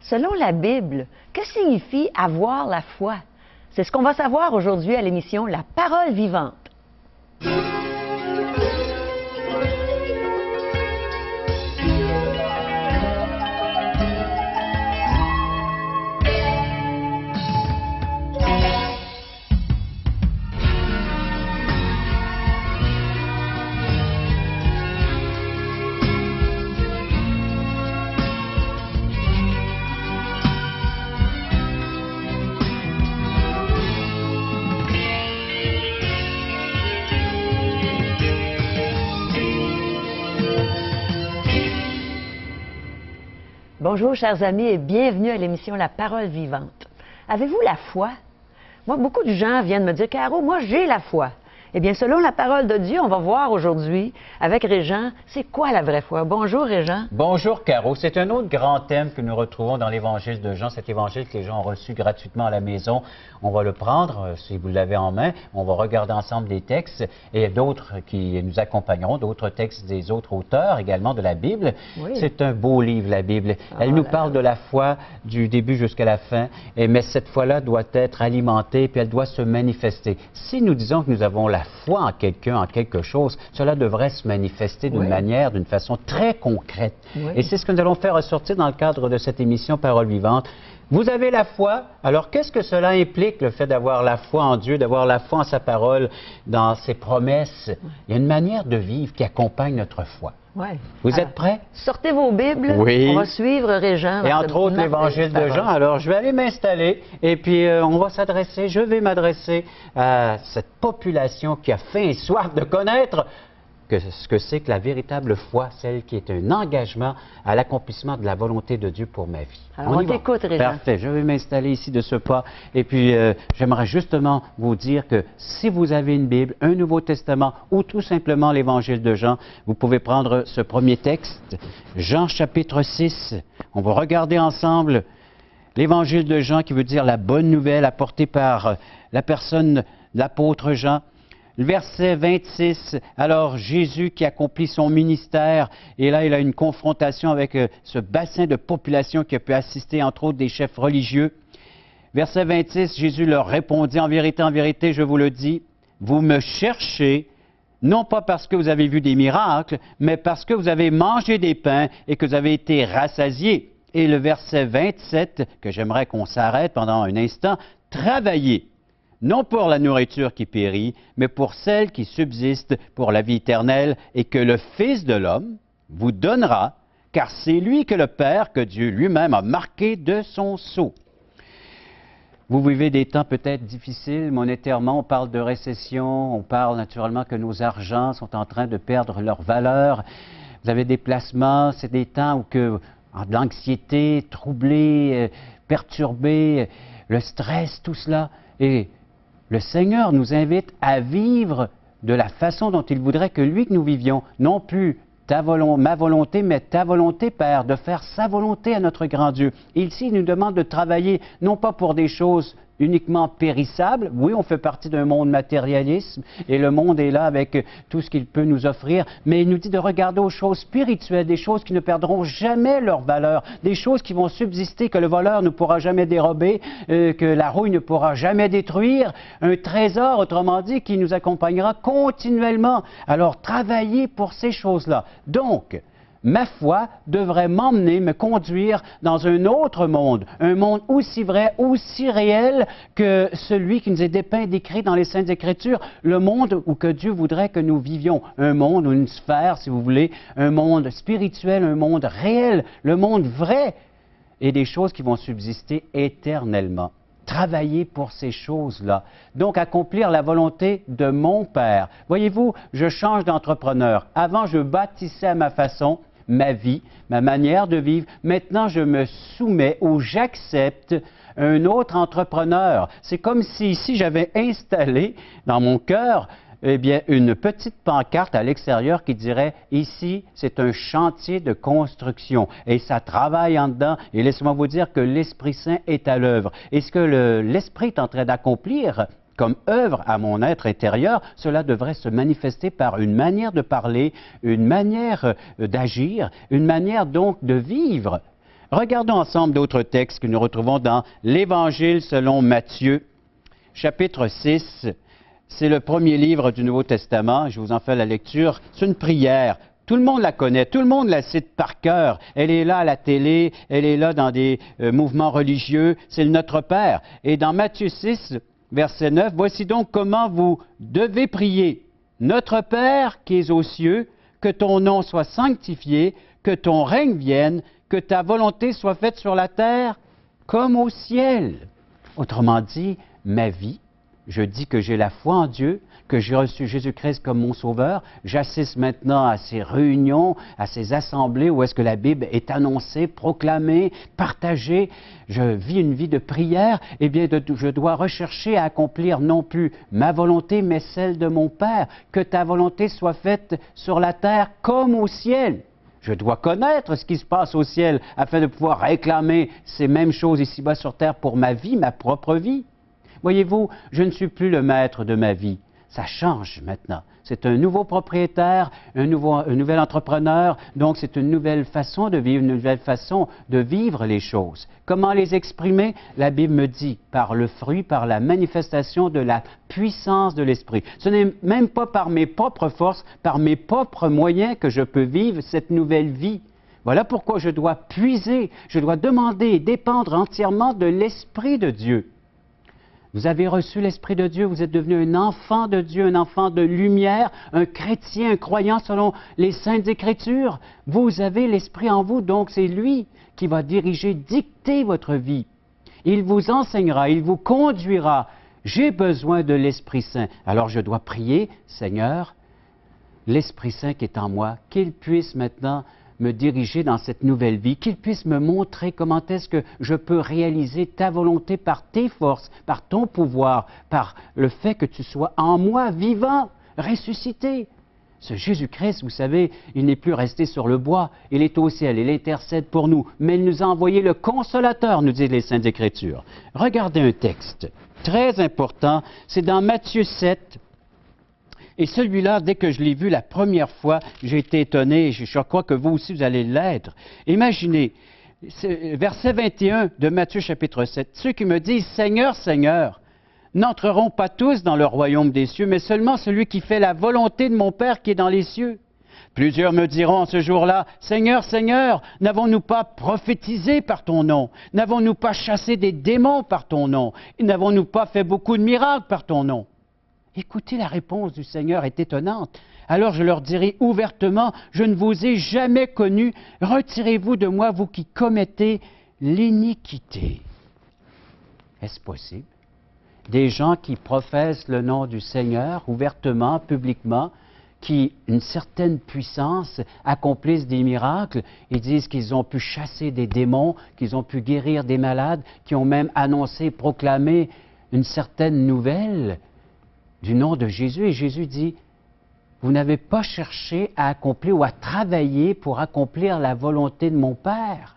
Selon la Bible, que signifie avoir la foi? C'est ce qu'on va savoir aujourd'hui à l'émission La Parole vivante. Bonjour, chers amis, et bienvenue à l'émission La Parole vivante. Avez-vous la foi? Moi, beaucoup de gens viennent me dire, Caro, moi, j'ai la foi. Eh bien, selon la parole de Dieu, on va voir aujourd'hui, avec Régent, c'est quoi la vraie foi? Bonjour, Régent. Bonjour, Caro. C'est un autre grand thème que nous retrouvons dans l'Évangile de Jean, cet Évangile que les gens ont reçu gratuitement à la maison. On va le prendre, si vous l'avez en main. On va regarder ensemble des textes et d'autres qui nous accompagneront, d'autres textes des autres auteurs également de la Bible. Oui. C'est un beau livre, la Bible. Elle nous parle de la foi du début jusqu'à la fin, mais cette foi-là doit être alimentée, puis elle doit se manifester. Si nous disons que nous avons la foi en quelqu'un, en quelque chose, cela devrait se manifester d'une manière, d'une façon très concrète. Oui. Et c'est ce que nous allons faire ressortir dans le cadre de cette émission Parole vivante. Vous avez la foi, alors qu'est-ce que cela implique, le fait d'avoir la foi en Dieu, d'avoir la foi en sa parole, dans ses promesses? Il y a une manière de vivre qui accompagne notre foi. Ouais. Vous êtes prêts? Sortez vos Bibles, oui. On va suivre Régent. Et entre autres l'Évangile de Jean. Alors, je vais aller m'installer et puis on va s'adresser, je vais m'adresser à cette population qui a faim et soif de connaître ce que c'est que la véritable foi, celle qui est un engagement à l'accomplissement de la volonté de Dieu pour ma vie. Alors, on t'écoute, Régent. Parfait. Je vais m'installer ici de ce pas. Et puis, j'aimerais justement vous dire que si vous avez une Bible, un Nouveau Testament ou tout simplement l'Évangile de Jean, vous pouvez prendre ce premier texte, Jean chapitre 6. On va regarder ensemble l'Évangile de Jean qui veut dire la bonne nouvelle apportée par la personne de l'apôtre Jean. Le verset 26, alors Jésus qui accomplit son ministère, et là il a une confrontation avec ce bassin de population qui a pu assister entre autres des chefs religieux. Verset 26, Jésus leur répondit, en vérité, je vous le dis, vous me cherchez, non pas parce que vous avez vu des miracles, mais parce que vous avez mangé des pains et que vous avez été rassasiés. Et le verset 27, que j'aimerais qu'on s'arrête pendant un instant, travaillez. Non pour la nourriture qui périt, mais pour celle qui subsiste pour la vie éternelle, et que le Fils de l'homme vous donnera, car c'est lui que le Père, que Dieu lui-même a marqué de son sceau. Vous vivez des temps peut-être difficiles monétairement, on parle de récession, on parle naturellement que nos argents sont en train de perdre leur valeur. Vous avez des placements, c'est des temps où de l'anxiété, troublé, perturbé, le stress, tout cela. Et le Seigneur nous invite à vivre de la façon dont il voudrait que nous vivions, non plus ma volonté, mais ta volonté, Père, de faire sa volonté à notre grand Dieu. Et ici, il nous demande de travailler, non pas pour des choses uniquement périssables. Oui, on fait partie d'un monde matérialisme et le monde est là avec tout ce qu'il peut nous offrir, mais il nous dit de regarder aux choses spirituelles, des choses qui ne perdront jamais leur valeur, des choses qui vont subsister, que le voleur ne pourra jamais dérober, que la rouille ne pourra jamais détruire, un trésor, autrement dit, qui nous accompagnera continuellement. Alors, travaillez pour ces choses-là. Donc, ma foi devrait m'emmener, me conduire dans un autre monde, un monde aussi vrai, aussi réel que celui qui nous est dépeint, décrit dans les Saintes Écritures, le monde où que Dieu voudrait que nous vivions, un monde ou une sphère, si vous voulez, un monde spirituel, un monde réel, le monde vrai, et des choses qui vont subsister éternellement. Travailler pour ces choses-là. Donc, accomplir la volonté de mon Père. Voyez-vous, je change d'entrepreneur. Avant, je bâtissais à ma façon ma vie, ma manière de vivre. Maintenant, je me soumets ou j'accepte un autre entrepreneur. C'est comme si ici, j'avais installé dans mon cœur une petite pancarte à l'extérieur qui dirait « Ici, c'est un chantier de construction. » Et ça travaille en dedans. Et laissez-moi vous dire que l'Esprit Saint est à l'œuvre. Et ce que l'Esprit est en train d'accomplir comme œuvre à mon être intérieur, cela devrait se manifester par une manière de parler, une manière d'agir, une manière donc de vivre. Regardons ensemble d'autres textes que nous retrouvons dans l'Évangile selon Matthieu, chapitre 6. C'est le premier livre du Nouveau Testament. Je vous en fais la lecture. C'est une prière. Tout le monde la connaît, tout le monde la cite par cœur. Elle est là à la télé, elle est là dans des mouvements religieux. C'est le Notre Père. Et dans Matthieu 6, verset 9, « Voici donc comment vous devez prier. Notre Père qui es aux cieux, que ton nom soit sanctifié, que ton règne vienne, que ta volonté soit faite sur la terre comme au ciel. » Autrement dit, ma vie, je dis que j'ai la foi en Dieu, que j'ai reçu Jésus-Christ comme mon sauveur. J'assiste maintenant à ces réunions, à ces assemblées où est-ce que la Bible est annoncée, proclamée, partagée. Je vis une vie de prière. Eh bien, je dois rechercher à accomplir non plus ma volonté, mais celle de mon Père. Que ta volonté soit faite sur la terre comme au ciel. Je dois connaître ce qui se passe au ciel afin de pouvoir réclamer ces mêmes choses ici-bas sur terre pour ma vie, ma propre vie. Voyez-vous, je ne suis plus le maître de ma vie. Ça change maintenant. C'est un nouveau propriétaire, un nouvel entrepreneur, donc c'est une nouvelle façon de vivre, une nouvelle façon de vivre les choses. Comment les exprimer? La Bible me dit, par le fruit, par la manifestation de la puissance de l'Esprit. Ce n'est même pas par mes propres forces, par mes propres moyens que je peux vivre cette nouvelle vie. Voilà pourquoi je dois puiser, je dois demander et dépendre entièrement de l'Esprit de Dieu. Vous avez reçu l'Esprit de Dieu, vous êtes devenu un enfant de Dieu, un enfant de lumière, un chrétien, un croyant selon les Saintes Écritures. Vous avez l'Esprit en vous, donc c'est lui qui va diriger, dicter votre vie. Il vous enseignera, il vous conduira. J'ai besoin de l'Esprit Saint. Alors je dois prier, Seigneur, l'Esprit Saint qui est en moi, qu'il puisse maintenant me diriger dans cette nouvelle vie, qu'il puisse me montrer comment est-ce que je peux réaliser ta volonté par tes forces, par ton pouvoir, par le fait que tu sois en moi, vivant, ressuscité. Ce Jésus-Christ, vous savez, il n'est plus resté sur le bois, il est au ciel, il intercède pour nous, mais il nous a envoyé le Consolateur, nous disent les Saintes Écritures. Regardez un texte très important, c'est dans Matthieu 7, et celui-là, dès que je l'ai vu la première fois, j'ai été étonné, je crois que vous aussi, vous allez l'être. Imaginez, verset 21 de Matthieu chapitre 7, « Ceux qui me disent « Seigneur, Seigneur », n'entreront pas tous dans le royaume des cieux, mais seulement celui qui fait la volonté de mon Père qui est dans les cieux. Plusieurs me diront en ce jour-là, « Seigneur, Seigneur, n'avons-nous pas prophétisé par ton nom? N'avons-nous pas chassé des démons par ton nom? Et n'avons-nous pas fait beaucoup de miracles par ton nom? » Écoutez, la réponse du Seigneur est étonnante. Alors je leur dirai ouvertement, « Je ne vous ai jamais connu, retirez-vous de moi, vous qui commettez l'iniquité. » Est-ce possible? Des gens qui professent le nom du Seigneur ouvertement, publiquement, qui, une certaine puissance, accomplissent des miracles et disent qu'ils ont pu chasser des démons, qu'ils ont pu guérir des malades, qui ont même annoncé, proclamé une certaine nouvelle du nom de Jésus. Et Jésus dit, vous n'avez pas cherché à accomplir ou à travailler pour accomplir la volonté de mon Père.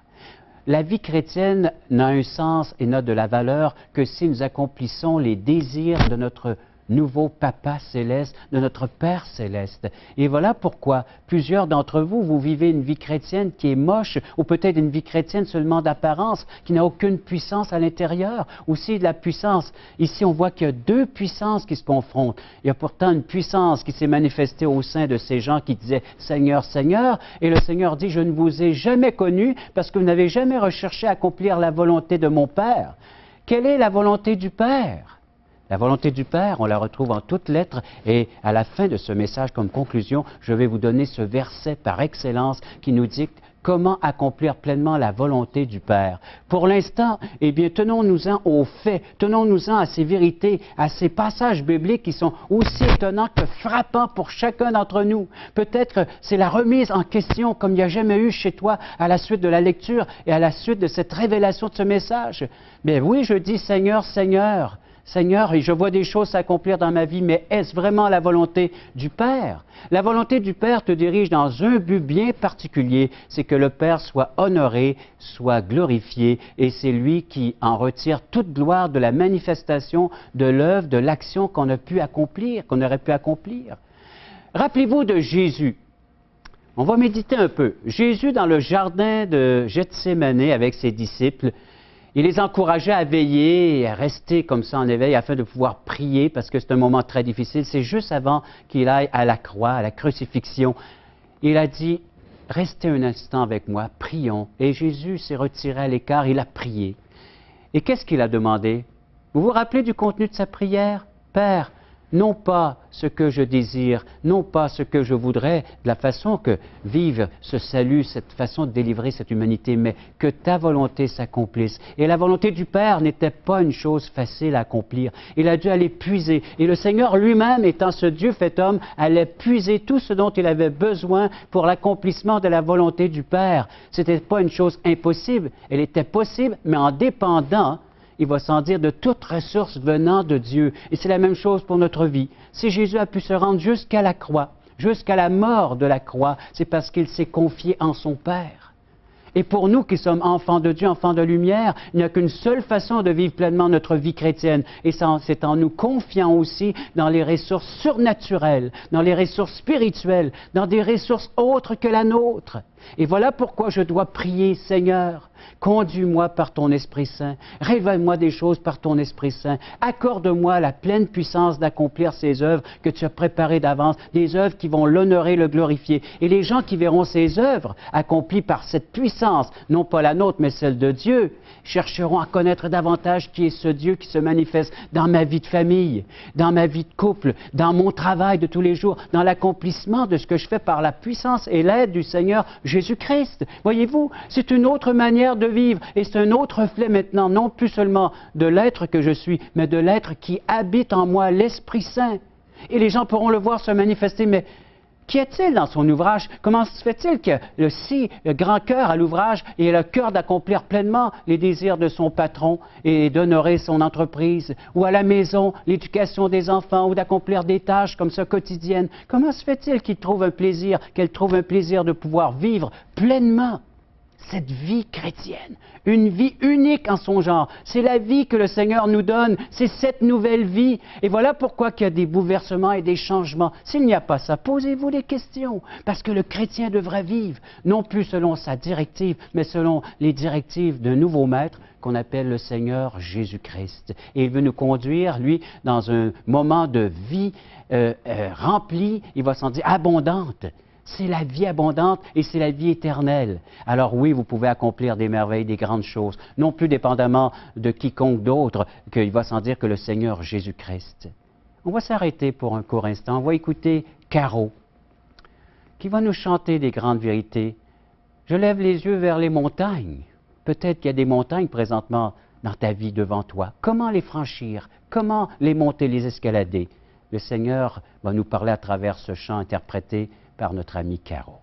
La vie chrétienne n'a un sens et n'a de la valeur que si nous accomplissons les désirs de notre nouveau Papa céleste, de notre Père céleste. Et voilà pourquoi plusieurs d'entre vous, vous vivez une vie chrétienne qui est moche, ou peut-être une vie chrétienne seulement d'apparence, qui n'a aucune puissance à l'intérieur, aussi de la puissance. Ici, on voit qu'il y a deux puissances qui se confrontent. Il y a pourtant une puissance qui s'est manifestée au sein de ces gens qui disaient « Seigneur, Seigneur », et le Seigneur dit « Je ne vous ai jamais connu parce que vous n'avez jamais recherché à accomplir la volonté de mon Père. » Quelle est la volonté du Père? La volonté du Père, on la retrouve en toutes lettres et à la fin de ce message, comme conclusion, je vais vous donner ce verset par excellence qui nous dicte comment accomplir pleinement la volonté du Père. Pour l'instant, eh bien, tenons-nous-en aux faits, tenons-nous-en à ces vérités, à ces passages bibliques qui sont aussi étonnants que frappants pour chacun d'entre nous. Peut-être c'est la remise en question comme il n'y a jamais eu chez toi à la suite de la lecture et à la suite de cette révélation de ce message. Bien oui, je dis Seigneur, Seigneur. Seigneur, et je vois des choses s'accomplir dans ma vie, mais est-ce vraiment la volonté du Père? La volonté du Père te dirige dans un but bien particulier, c'est que le Père soit honoré, soit glorifié, et c'est lui qui en retire toute gloire de la manifestation de l'œuvre, de l'action qu'on a pu accomplir, qu'on aurait pu accomplir. Rappelez-vous de Jésus. On va méditer un peu. Jésus, dans le jardin de Gethsémane avec ses disciples, il les encourageait à veiller et à rester comme ça en éveil afin de pouvoir prier parce que c'est un moment très difficile. C'est juste avant qu'il aille à la croix, à la crucifixion. Il a dit, restez un instant avec moi, prions. Et Jésus s'est retiré à l'écart, il a prié. Et qu'est-ce qu'il a demandé? Vous vous rappelez du contenu de sa prière? Père, non pas ce que je désire, non pas ce que je voudrais, de la façon que vive ce salut, cette façon de délivrer cette humanité, mais que ta volonté s'accomplisse. Et la volonté du Père n'était pas une chose facile à accomplir. Il a dû aller puiser. Et le Seigneur lui-même, étant ce Dieu fait homme, allait puiser tout ce dont il avait besoin pour l'accomplissement de la volonté du Père. Ce n'était pas une chose impossible. Elle était possible, mais en dépendant, il va sans dire, de toute ressource venant de Dieu. Et c'est la même chose pour notre vie. Si Jésus a pu se rendre jusqu'à la croix, jusqu'à la mort de la croix, c'est parce qu'il s'est confié en son Père. Et pour nous qui sommes enfants de Dieu, enfants de lumière, il n'y a qu'une seule façon de vivre pleinement notre vie chrétienne. Et c'est en nous confiant aussi dans les ressources surnaturelles, dans les ressources spirituelles, dans des ressources autres que la nôtre. Et voilà pourquoi je dois prier, Seigneur, conduis-moi par ton Esprit Saint, révèle-moi des choses par ton Esprit Saint, accorde-moi la pleine puissance d'accomplir ces œuvres que tu as préparées d'avance, des œuvres qui vont l'honorer, le glorifier. Et les gens qui verront ces œuvres accomplies par cette puissance, non pas la nôtre, mais celle de Dieu, chercheront à connaître davantage qui est ce Dieu qui se manifeste dans ma vie de famille, dans ma vie de couple, dans mon travail de tous les jours, dans l'accomplissement de ce que je fais par la puissance et l'aide du Seigneur Jésus-Christ. Voyez-vous, c'est une autre manière de vivre et c'est un autre reflet maintenant, non plus seulement de l'être que je suis, mais de l'être qui habite en moi, l'Esprit Saint. Et les gens pourront le voir se manifester, mais qu'y a-t-il dans son ouvrage? Comment se fait-il qu'il a le si grand cœur à l'ouvrage et le cœur d'accomplir pleinement les désirs de son patron et d'honorer son entreprise, ou à la maison, l'éducation des enfants, ou d'accomplir des tâches comme ça quotidiennes? Comment se fait-il qu'il trouve un plaisir, qu'elle trouve un plaisir de pouvoir vivre pleinement cette vie chrétienne, une vie unique en son genre? C'est la vie que le Seigneur nous donne, c'est cette nouvelle vie. Et voilà pourquoi il y a des bouleversements et des changements. S'il n'y a pas ça, posez-vous des questions, parce que le chrétien devrait vivre, non plus selon sa directive, mais selon les directives d'un nouveau maître qu'on appelle le Seigneur Jésus-Christ. Et il veut nous conduire, lui, dans un moment de vie rempli, il va s'en dire abondante. C'est la vie abondante et c'est la vie éternelle. Alors oui, vous pouvez accomplir des merveilles, des grandes choses, non plus dépendamment de quiconque d'autre, qu'il va sans dire que le Seigneur Jésus-Christ. On va s'arrêter pour un court instant. On va écouter Caro, qui va nous chanter des grandes vérités. Je lève les yeux vers les montagnes. Peut-être qu'il y a des montagnes présentement dans ta vie devant toi. Comment les franchir? Comment les monter, les escalader? Le Seigneur va nous parler à travers ce chant interprété par notre ami Caro.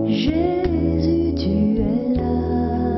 Jésus, tu es là.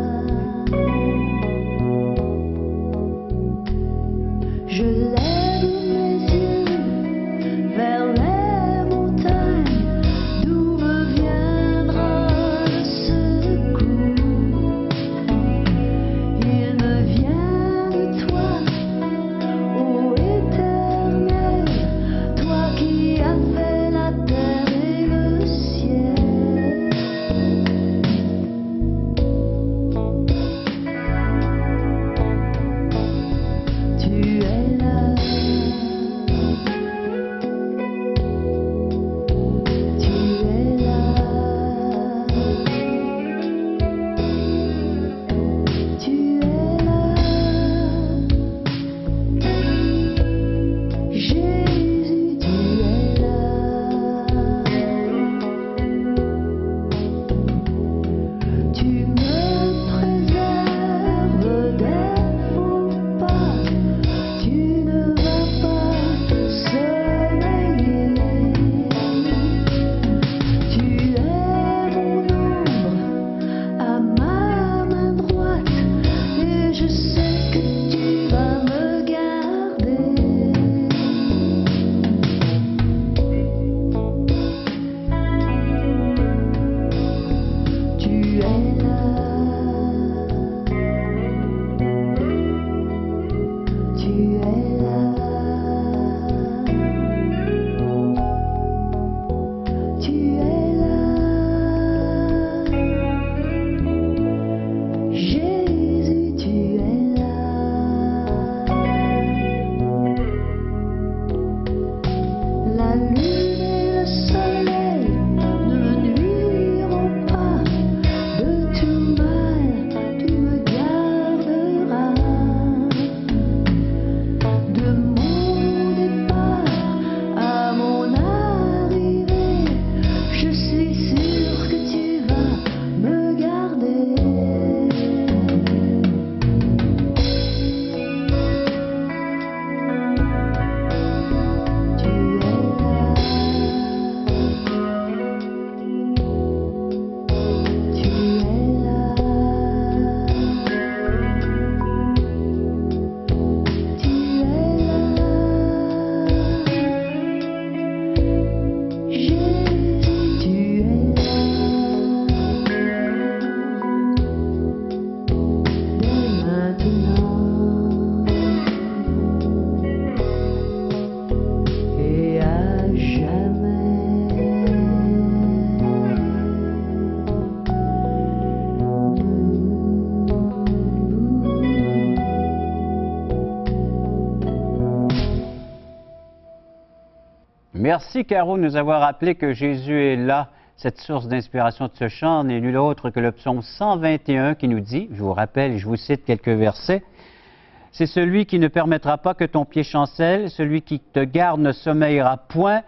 Jésus, tu es là. La lune et le soleil ne me nuiront pas. De tout mal, tu me garderas. De mon départ à mon arrivée, je suis sûre que tu vas me garder. Tu es là. Tu es là. Tu es là. Jésus, tu es là. Dès maintenant et à jamais. Merci, Caro, de nous avoir rappelé que Jésus est là. Cette source d'inspiration de ce chant n'est nul autre que le psaume 121 qui nous dit, je vous rappelle et je vous cite quelques versets, « C'est celui qui ne permettra pas que ton pied chancelle, celui qui te garde ne sommeillera point,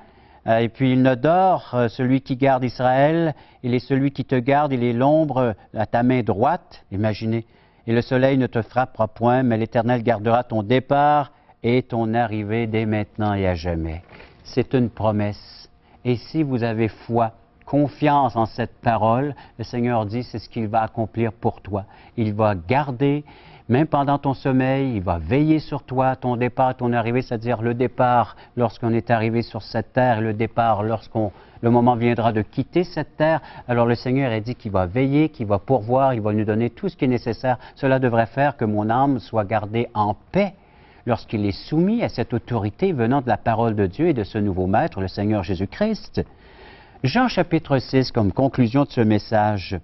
et puis il ne dort, celui qui garde Israël, il est celui qui te garde, il est l'ombre à ta main droite, imaginez, et le soleil ne te frappera point, mais l'Éternel gardera ton départ et ton arrivée dès maintenant et à jamais. » C'est une promesse. Et si vous avez foi, confiance en cette parole, le Seigneur dit, c'est ce qu'il va accomplir pour toi. Il va garder, même pendant ton sommeil, il va veiller sur toi, ton départ, ton arrivée, c'est-à-dire le départ lorsqu'on est arrivé sur cette terre, le départ lorsqu'on le moment viendra de quitter cette terre. Alors le Seigneur a dit qu'il va veiller, qu'il va pourvoir, il va nous donner tout ce qui est nécessaire. Cela devrait faire que mon âme soit gardée en paix lorsqu'il est soumis à cette autorité venant de la parole de Dieu et de ce nouveau Maître, le Seigneur Jésus-Christ. Jean chapitre 6, comme conclusion de ce message.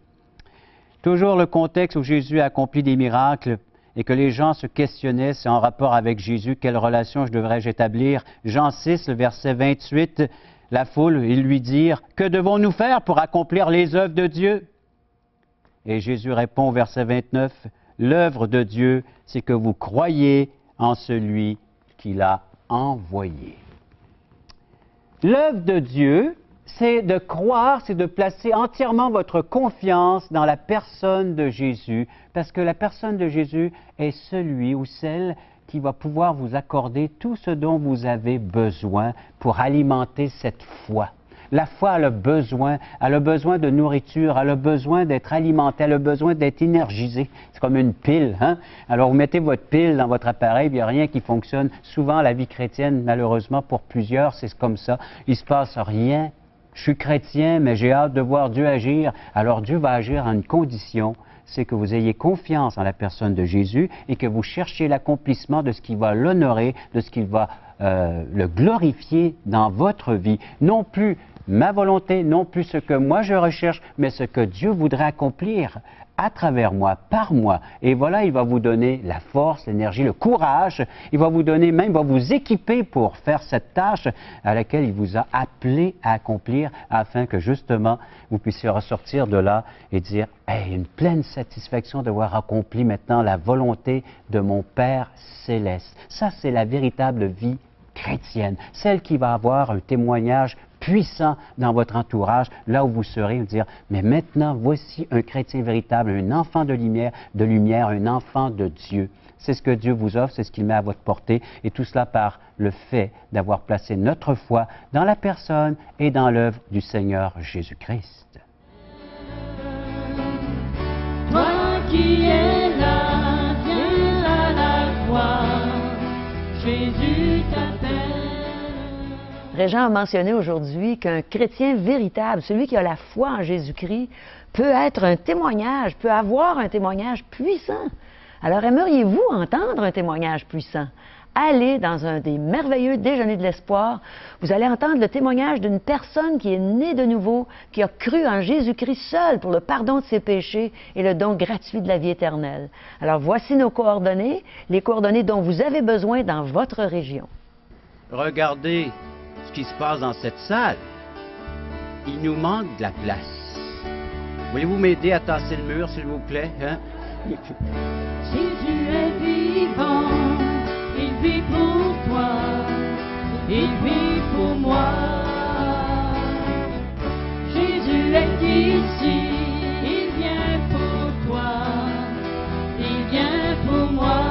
Toujours le contexte où Jésus a accompli des miracles et que les gens se questionnaient, c'est en rapport avec Jésus, quelle relation je devrais-je établir. Jean 6, le verset 28, la foule, ils lui dirent, « Que devons-nous faire pour accomplir les œuvres de Dieu ?» Et Jésus répond au verset 29, « L'œuvre de Dieu, c'est que vous croyez en celui qui l'a envoyé. » L'œuvre de Dieu, c'est de croire, c'est de placer entièrement votre confiance dans la personne de Jésus, parce que la personne de Jésus est celui ou celle qui va pouvoir vous accorder tout ce dont vous avez besoin pour alimenter cette foi. La foi, elle a besoin de nourriture, elle a besoin d'être alimentée, elle a besoin d'être énergisée. C'est comme une pile, hein? Alors, vous mettez votre pile dans votre appareil, il n'y a rien qui fonctionne. Souvent, la vie chrétienne, malheureusement, pour plusieurs, c'est comme ça. Il ne se passe rien. Je suis chrétien, mais j'ai hâte de voir Dieu agir. Alors, Dieu va agir à une condition, c'est que vous ayez confiance en la personne de Jésus et que vous cherchiez l'accomplissement de ce qui va l'honorer, de ce qui va le glorifier dans votre vie. Non plus ma volonté, non plus ce que moi je recherche, mais ce que Dieu voudrait accomplir à travers moi, par moi. Et voilà, il va vous donner la force, l'énergie, le courage. Il va vous donner même, il va vous équiper pour faire cette tâche à laquelle il vous a appelé à accomplir afin que justement vous puissiez ressortir de là et dire « Hey, une pleine satisfaction d'avoir accompli maintenant la volonté de mon Père céleste. » Ça, c'est la véritable vie chrétienne, celle qui va avoir un témoignage puissant dans votre entourage, là où vous serez, vous dire, mais maintenant, voici un chrétien véritable, un enfant de lumière, un enfant de Dieu. C'est ce que Dieu vous offre, c'est ce qu'il met à votre portée, et tout cela par le fait d'avoir placé notre foi dans la personne et dans l'œuvre du Seigneur Jésus-Christ. Toi qui es là, viens à la croix, Jésus t'appelle. Régent a mentionné aujourd'hui qu'un chrétien véritable, celui qui a la foi en Jésus-Christ, peut être un témoignage, peut avoir un témoignage puissant. Alors, aimeriez-vous entendre un témoignage puissant? allez dans un des merveilleux déjeuners de l'espoir. Vous allez entendre le témoignage d'une personne qui est née de nouveau, qui a cru en Jésus-Christ seul pour le pardon de ses péchés et le don gratuit de la vie éternelle. Alors voici nos coordonnées, les coordonnées dont vous avez besoin dans votre région. Regardez ce qui se passe dans cette salle. Il nous manque de la place. Voulez-vous m'aider à tasser le mur, s'il vous plaît? Hein? Jésus est vivant, il vit pour toi, il vit pour moi. Jésus est ici, il vient pour toi, il vient pour moi.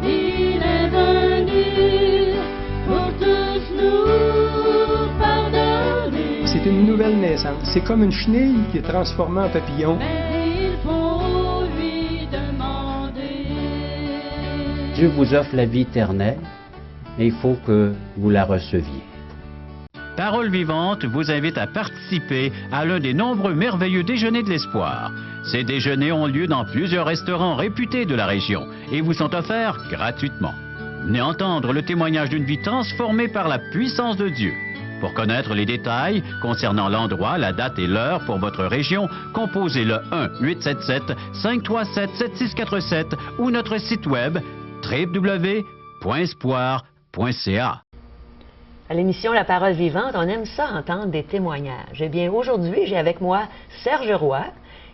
Il est venu pour tous nous pardonner. C'est une nouvelle naissance. C'est comme une chenille qui est transformée en papillon. Mais il faut lui demander. Dieu vous offre la vie éternelle, mais il faut que vous la receviez. Parole vivante vous invite à participer à l'un des nombreux merveilleux déjeuners de l'espoir. Ces déjeuners ont lieu dans plusieurs restaurants réputés de la région et vous sont offerts gratuitement. Venez entendre le témoignage d'une vie transformée par la puissance de Dieu. Pour connaître les détails concernant l'endroit, la date et l'heure pour votre région, composez le 1-877-537-7647 ou notre site web www.espoir.ca. À l'émission La Parole vivante, on aime ça entendre des témoignages. Eh bien, aujourd'hui, j'ai avec moi Serge Roy,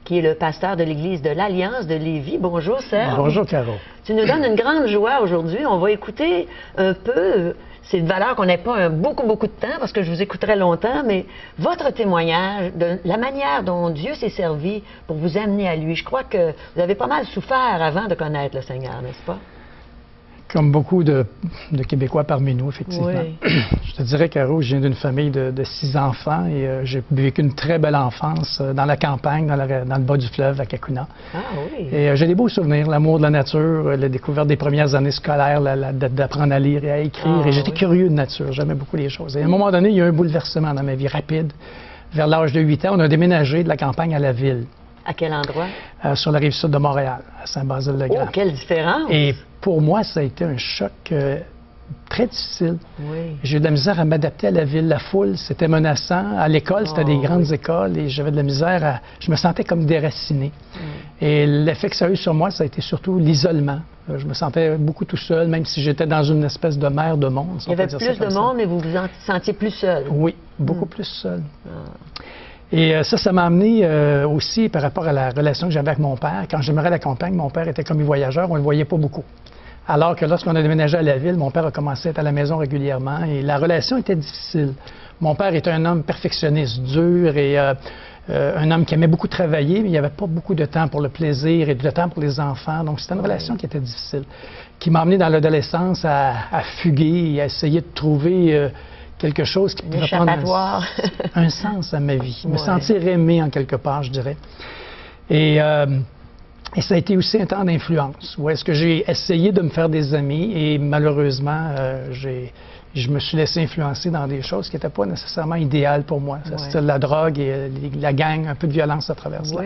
qui est le pasteur de l'Église de l'Alliance de Lévis. Bonjour, Serge. Bonjour, Caro. Tu nous donnes une grande joie aujourd'hui. On va écouter un peu, c'est de valeur qu'on n'ait pas beaucoup de temps, parce que je vous écouterai longtemps, mais votre témoignage, de la manière dont Dieu s'est servi pour vous amener à lui. Je crois que vous avez pas mal souffert avant de connaître le Seigneur, n'est-ce pas? Comme beaucoup de Québécois parmi nous, effectivement. Oui. Je te dirais, Caro, je viens d'une famille de 6 enfants et j'ai vécu une très belle enfance dans la campagne, dans le bas du fleuve, à Kakuna. Ah oui. Et j'ai des beaux souvenirs, l'amour de la nature, la découverte des premières années scolaires, d'apprendre à lire et à écrire. Ah, et j'étais oui. curieux de nature, j'aimais beaucoup les choses. Et à un moment donné, il y a eu un bouleversement dans ma vie rapide. Vers l'âge de 8 ans, on a déménagé de la campagne à la ville, À quel endroit? sur la rive sud de Montréal, à Saint-Basile-le-Grand. Oh, quelle différence! Et pour moi, ça a été un choc très difficile. Oui. J'ai eu de la misère à m'adapter à la ville, la foule, c'était menaçant. À l'école, c'était des grandes écoles et j'avais de la misère à... Je me sentais comme déraciné. Et l'effet que ça a eu sur moi, ça a été surtout l'isolement. Je me sentais beaucoup tout seul, même si j'étais dans une espèce de mer de monde. Il y avait plus de monde, mais vous vous sentiez plus seul. Oui, beaucoup plus seul. Et ça m'a amené aussi par rapport à la relation que j'avais avec mon père. Quand j'aimerais la campagne, mon père était commis voyageur, on ne le voyait pas beaucoup. Alors que lorsqu'on a déménagé à la ville, mon père a commencé à être à la maison régulièrement et la relation était difficile. Mon père était un homme perfectionniste, dur et un homme qui aimait beaucoup travailler, mais il n'y avait pas beaucoup de temps pour le plaisir et de temps pour les enfants. Donc c'était une relation qui était difficile, qui m'a amené dans l'adolescence à fuguer et à essayer de trouver... quelque chose qui pouvait prendre un sens à ma vie, me sentir aimé en quelque part, je dirais. Et ça a été aussi un temps d'influence, où est-ce que j'ai essayé de me faire des amis et malheureusement, je me suis laissé influencer dans des choses qui n'étaient pas nécessairement idéales pour moi. C'était la drogue et la gang, un peu de violence à travers cela.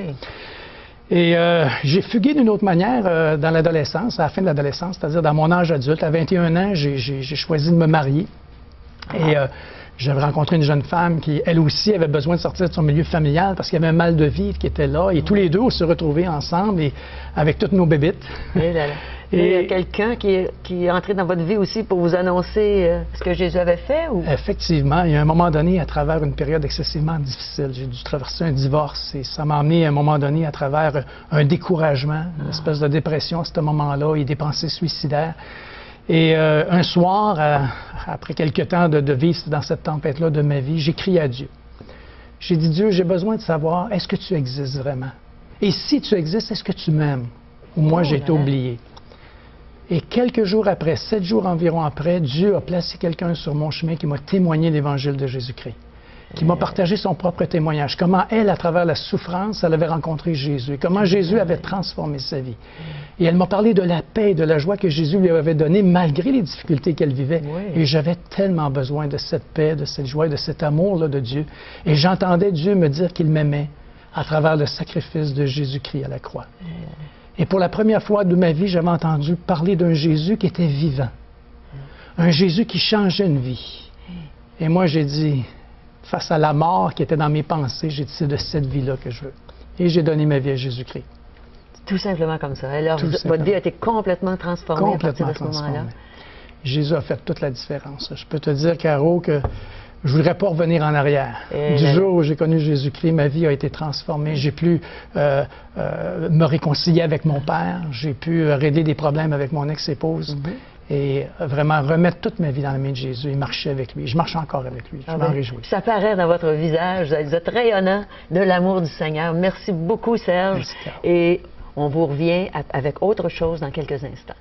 Et j'ai fugué d'une autre manière dans l'adolescence, à la fin de l'adolescence, c'est-à-dire dans mon âge adulte. À 21 ans, j'ai choisi de me marier. Et j'avais rencontré une jeune femme qui, elle aussi, avait besoin de sortir de son milieu familial parce qu'il y avait un mal de vivre qui était là. Et tous les deux, on se retrouvait ensemble et avec toutes nos bébites. Et il y a quelqu'un qui est entré dans votre vie aussi pour vous annoncer ce que Jésus avait fait? Ou? Effectivement. Il y a un moment donné, à travers une période excessivement difficile, j'ai dû traverser un divorce et ça m'a amené à un moment donné à travers un découragement, une espèce de dépression à ce moment-là et des pensées suicidaires. Et un soir, après quelques temps de vivre dans cette tempête-là de ma vie, j'ai crié à Dieu. J'ai dit, Dieu, j'ai besoin de savoir, est-ce que tu existes vraiment? Et si tu existes, est-ce que tu m'aimes? Ou moi, j'ai été oublié. Et quelques jours après, 7 jours environ après, Dieu a placé quelqu'un sur mon chemin qui m'a témoigné l'Évangile de Jésus-Christ, qui m'a partagé son propre témoignage. Comment elle, à travers la souffrance, elle avait rencontré Jésus. Comment Jésus avait transformé sa vie. Et elle m'a parlé de la paix et de la joie que Jésus lui avait donnée malgré les difficultés qu'elle vivait. Et j'avais tellement besoin de cette paix, de cette joie, de cet amour-là de Dieu. Et j'entendais Dieu me dire qu'il m'aimait à travers le sacrifice de Jésus-Christ à la croix. Et pour la première fois de ma vie, j'avais entendu parler d'un Jésus qui était vivant. Un Jésus qui changeait une vie. Et moi, j'ai dit, face à la mort qui était dans mes pensées, j'ai dit, c'est de cette vie-là que je veux. Et j'ai donné ma vie à Jésus-Christ. Tout simplement comme ça. Alors, Tout votre simplement. vie a été complètement transformée à partir de ce moment-là. Jésus a fait toute la différence. Je peux te dire, Caro, que je ne voudrais pas revenir en arrière. Du jour où j'ai connu Jésus-Christ, ma vie a été transformée. J'ai pu me réconcilier avec mon père. J'ai pu régler des problèmes avec mon ex-épouse. Et vraiment remettre toute ma vie dans la main de Jésus et marcher avec lui. Je marche encore avec lui. Je m'en réjouis. Ça paraît dans votre visage. Vous êtes rayonnant de l'amour du Seigneur. Merci beaucoup, Serge. Merci, Caro. Et on vous revient avec autre chose dans quelques instants.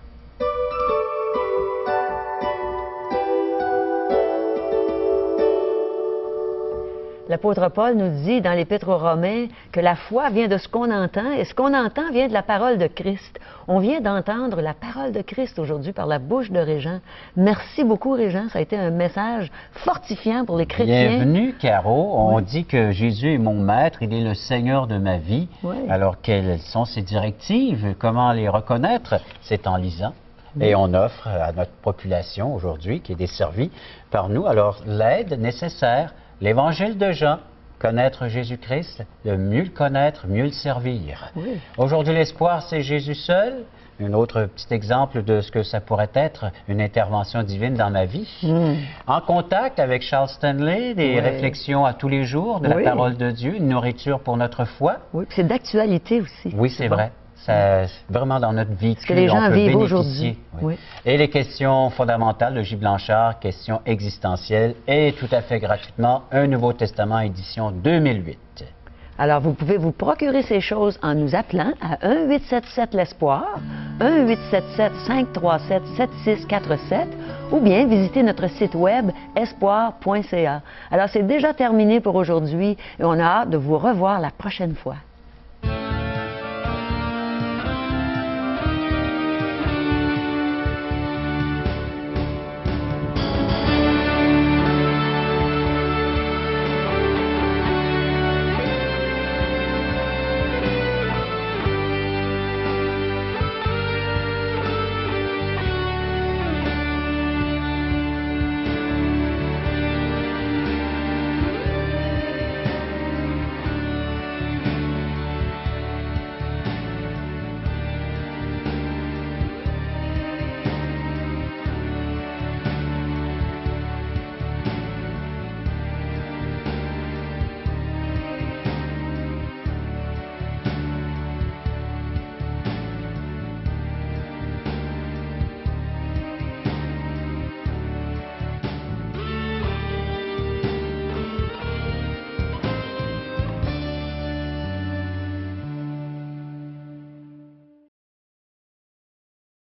L'apôtre Paul nous dit dans l'Épître aux Romains que la foi vient de ce qu'on entend et ce qu'on entend vient de la parole de Christ. On vient d'entendre la parole de Christ aujourd'hui par la bouche de Régent. Merci beaucoup, Régent. Ça a été un message fortifiant pour les chrétiens. Bienvenue, Caro. On dit que Jésus est mon maître, il est le Seigneur de ma vie. Oui. Alors, quelles sont ses directives? Comment les reconnaître? C'est en lisant. Et on offre à notre population aujourd'hui, qui est desservie par nous, alors l'aide nécessaire. L'Évangile de Jean, connaître Jésus-Christ, de mieux le connaître, mieux le servir. Oui. Aujourd'hui, l'espoir, c'est Jésus seul. Un autre petit exemple de ce que ça pourrait être une intervention divine dans ma vie. En contact avec Charles Stanley, des réflexions à tous les jours de la parole de Dieu, une nourriture pour notre foi. Oui, puis c'est d'actualité aussi. Oui, c'est vrai. C'est vraiment dans notre vie que les gens vivent aujourd'hui. Oui. Et les questions fondamentales de J. Blanchard, questions existentielles, et tout à fait gratuitement, un Nouveau Testament édition 2008. Alors, vous pouvez vous procurer ces choses en nous appelant à 1-877-l'Espoir, 1-877-537-7647, ou bien visiter notre site web espoir.ca. Alors, c'est déjà terminé pour aujourd'hui et on a hâte de vous revoir la prochaine fois.